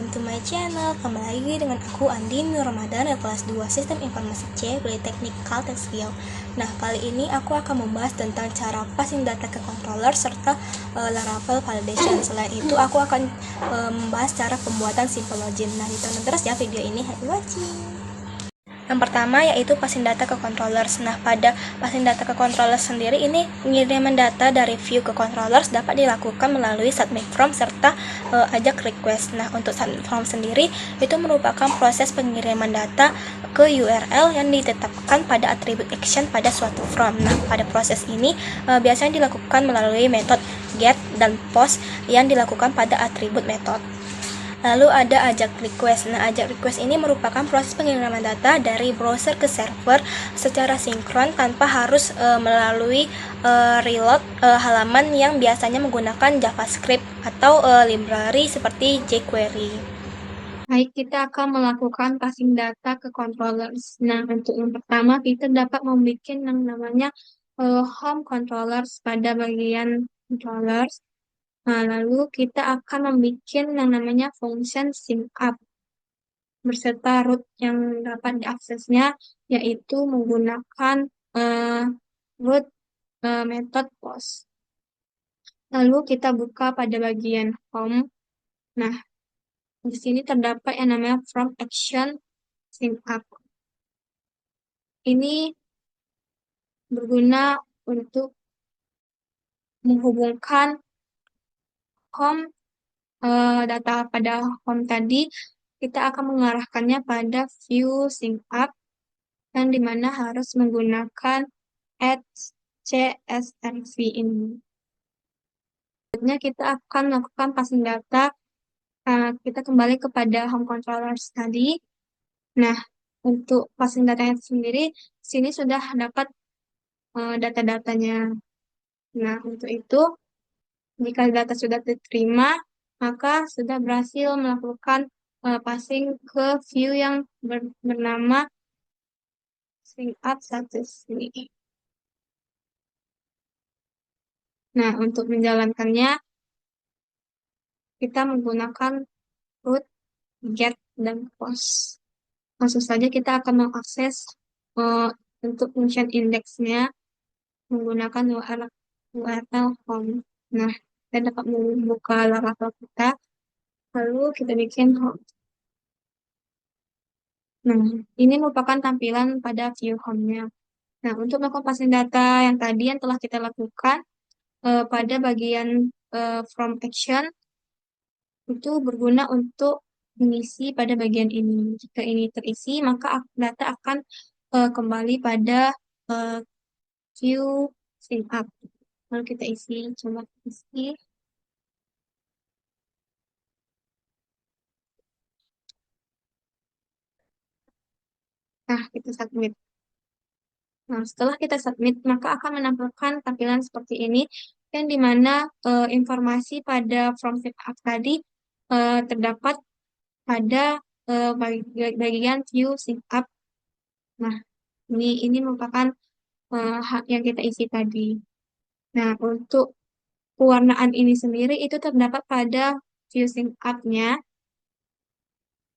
welcome to my channel. Kembali lagi dengan aku Andin Nur Ramadan dari kelas 2 Sistem Informasi C Politeknik Kalteks Riau. Nah, kali ini aku akan membahas tentang cara passing data ke controller serta Laravel validation. Selain itu, aku akan membahas cara pembuatan simple login. Nah, ditonton terus ya video ini. Happy watching. Yang pertama yaitu passing data ke controllers. Nah, pada passing data ke controllers sendiri ini pengiriman data dari view ke controllers dapat dilakukan melalui submit from serta ajak request. Nah, untuk submit from sendiri itu merupakan proses pengiriman data ke URL yang ditetapkan pada atribut action pada suatu from. Nah, pada proses ini biasanya dilakukan melalui metode get dan post yang dilakukan pada atribut method. Lalu ada ajak request. Nah, ajak request ini merupakan proses pengiriman data dari browser ke server secara sinkron tanpa harus melalui reload halaman yang biasanya menggunakan JavaScript atau library seperti jQuery. Baik, kita akan melakukan passing data ke controllers. Nah, untuk yang pertama, kita dapat membuat yang namanya home controllers pada bagian controllers. Nah, lalu kita akan membuat yang namanya function sync-up berserta root yang dapat diaksesnya, yaitu menggunakan root method post. Lalu kita buka pada bagian home. Nah, di sini terdapat yang namanya from action sync-up. Ini berguna untuk menghubungkan home data pada home tadi, kita akan mengarahkannya pada view sync-up yang dimana harus menggunakan add CSRV ini. Selanjutnya kita akan melakukan passing data. Kita kembali kepada home controllers tadi. Nah, untuk passing datanya sendiri, sini sudah dapat data-datanya. Nah, untuk itu, jika data sudah diterima, maka sudah berhasil melakukan passing ke view yang bernama sync-up status ini. Nah, untuk menjalankannya, kita menggunakan root, get, dan post. Langsung saja kita akan mengakses untuk function index-nya menggunakan URL home. Nah, kita dapat membuka Laravel kita, lalu kita bikin home. Nah, ini merupakan tampilan pada view home-nya. Nah, untuk melakukan passing data yang tadi yang telah kita lakukan pada bagian from action, itu berguna untuk mengisi pada bagian ini. Jika ini terisi, maka data akan kembali pada view sync-up. Lalu kita isi, coba isi. Nah, kita submit. Nah, setelah kita submit, maka akan menampilkan tampilan seperti ini, yang dimana informasi pada from sync-up tadi terdapat pada bagian view sync-up. Nah, ini merupakan hak yang kita isi tadi. Nah, untuk pewarnaan ini sendiri itu terdapat pada view sync-up-nya.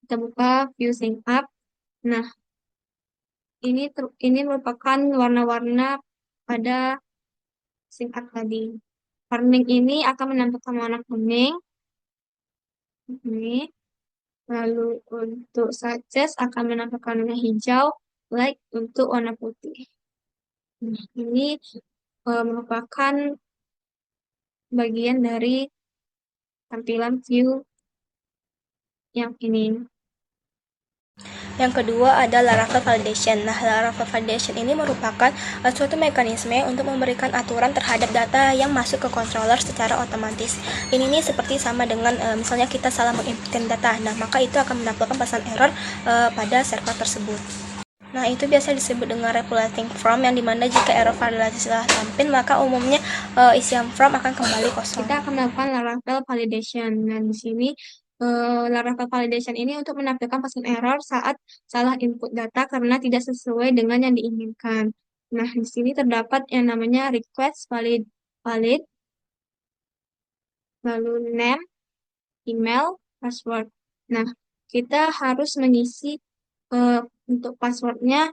Kita buka view sync-up. Nah, ini merupakan warna-warna pada sync-up tadi. Warning ini akan menampilkan warna kuning. Ini. Lalu untuk suggest akan menampilkan warna hijau, like untuk warna putih. Nah, ini merupakan bagian dari tampilan view yang ini. Yang kedua ada Laravel Validation. Nah, Laravel Validation ini merupakan suatu mekanisme untuk memberikan aturan terhadap data yang masuk ke controller secara otomatis. Ini nih seperti sama dengan misalnya kita salah menginputkan data. Nah, maka itu akan menampilkan pesan error pada server tersebut. Nah, itu biasa disebut dengan replicating from, yang dimana jika error validasi telah tampil, maka umumnya isian from akan kembali kosong. Kita akan melakukan Laravel Validation. Nah, di sini Laravel Validation ini untuk menampilkan pesan error saat salah input data karena tidak sesuai dengan yang diinginkan. Nah, di sini terdapat yang namanya request valid, lalu name, email, password. Nah, kita harus mengisi eh, untuk passwordnya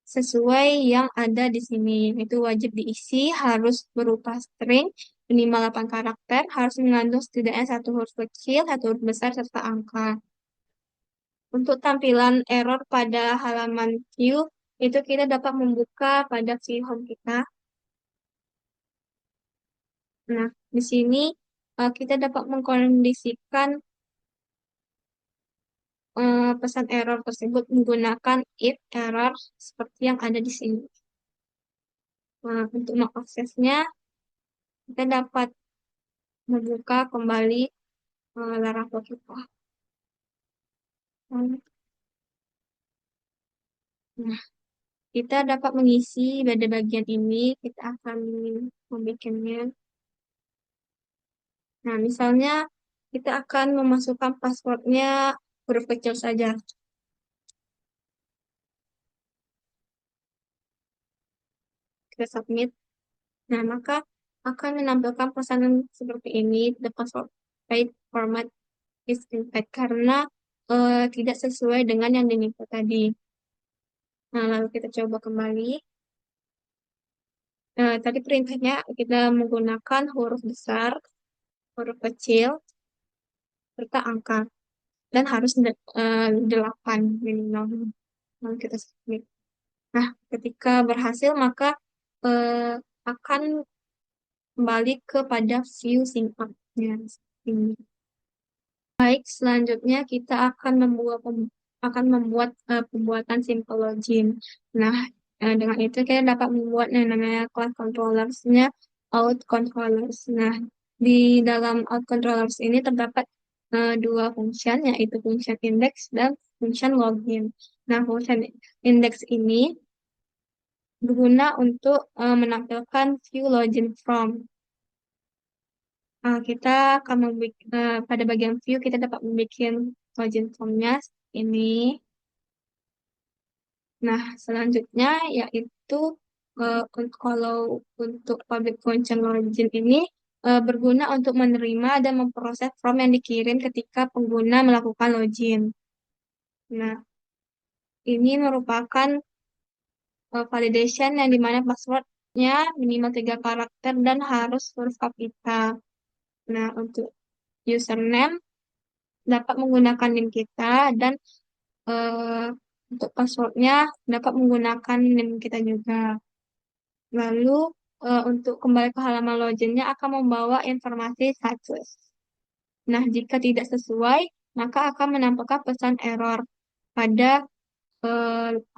sesuai yang ada di sini. Itu wajib diisi, harus berupa string, minimal 8 karakter, harus mengandung setidaknya satu huruf kecil, satu huruf besar, serta angka. Untuk tampilan error pada halaman view, itu kita dapat membuka pada view home kita. Nah, di sini kita dapat mengkondisikan pesan error tersebut menggunakan if error seperti yang ada di sini. Nah, untuk mengaksesnya, kita dapat membuka kembali Laravel kita. Nah, kita dapat mengisi pada bagian ini, kita akan membuatnya. Nah, misalnya kita akan memasukkan passwordnya huruf kecil saja. Kita submit. Nah, maka akan menampilkan pesanan seperti ini, the password type format is invalid karena tidak sesuai dengan yang diminta tadi. Nah, lalu kita coba kembali. Tadi perintahnya kita menggunakan huruf besar, huruf kecil, serta angka. Dan harus 8 minimal. Lalu kita submit. Nah, ketika berhasil, maka eh, akan kembali kepada view sign-up-nya. Ini. Baik, selanjutnya kita akan membuat pembuatan simple login. Nah, dengan itu kita dapat membuat yang namanya class controllers-nya out controllers. Nah, di dalam out controllers ini terdapat dua function, yaitu function index dan function login. Nah, function index ini berguna untuk menampilkan view login from. Kita akan pada bagian view kita dapat membuat login formnya ini. Nah, selanjutnya yaitu kalau untuk public function login ini berguna untuk menerima dan memproses form yang dikirim ketika pengguna melakukan login. Nah, ini merupakan validation yang dimana passwordnya minimal 3 karakter dan harus huruf kapital. Nah, untuk username dapat menggunakan NIM kita dan eh, untuk passwordnya dapat menggunakan NIM kita juga. Lalu untuk kembali ke halaman loginnya akan membawa informasi status. Nah, jika tidak sesuai, maka akan menampilkan pesan error pada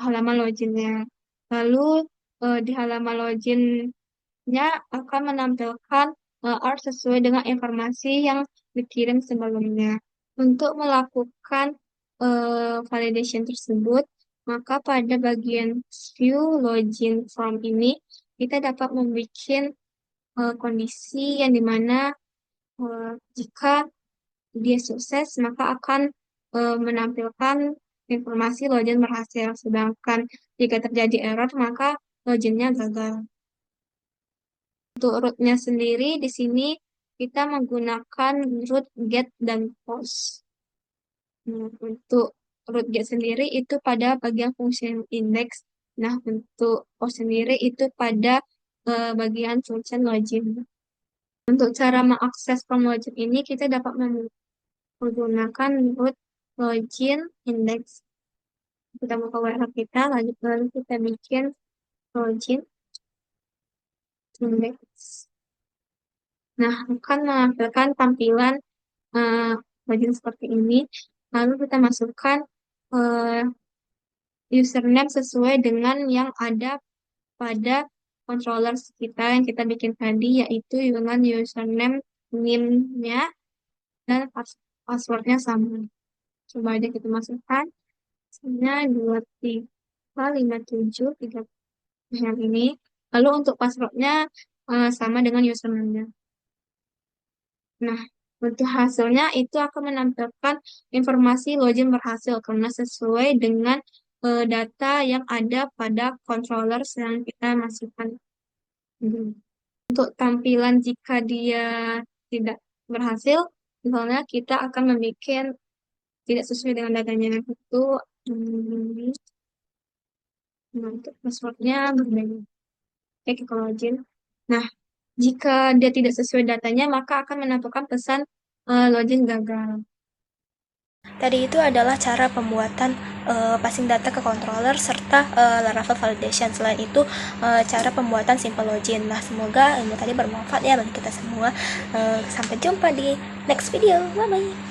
halaman loginnya. Lalu di halaman loginnya akan menampilkan art sesuai dengan informasi yang dikirim sebelumnya. Untuk melakukan validation tersebut, maka pada bagian view login form ini, kita dapat membuat kondisi yang dimana jika dia sukses, maka akan menampilkan informasi login berhasil. Sedangkan jika terjadi error, maka loginnya gagal. Untuk rootnya sendiri, di sini kita menggunakan root, get, dan post. Nah, untuk root get sendiri itu pada bagian fungsi index. Nah, untuk post sendiri itu pada bagian function login. Untuk cara mengakses form login ini, kita dapat menggunakan root login index. Kita buka WordPress kita, lalu kita bikin login index. Nah, akan menampilkan tampilan login seperti ini. Lalu kita masukkan uh, username sesuai dengan yang ada pada controller kita yang kita bikin tadi, yaitu dengan username name-nya dan passwordnya sama. Coba aja kita masukkan. Misalnya 2357 yang ini. Lalu untuk passwordnya sama dengan username-nya. Nah, untuk hasilnya itu akan menampilkan informasi login berhasil karena sesuai dengan data yang ada pada controller yang kita masukkan. Untuk tampilan jika dia tidak berhasil, misalnya kita akan membuat tidak sesuai dengan datanya itu untuk passwordnya berbeda. Oke, kita login. Nah, jika dia tidak sesuai datanya, maka akan menampilkan pesan login gagal. Tadi itu adalah cara pembuatan passing data ke controller serta Laravel validation. Selain itu cara pembuatan simple login. Nah, semoga ilmu tadi bermanfaat ya bagi kita semua. Sampai jumpa di next video. Bye bye.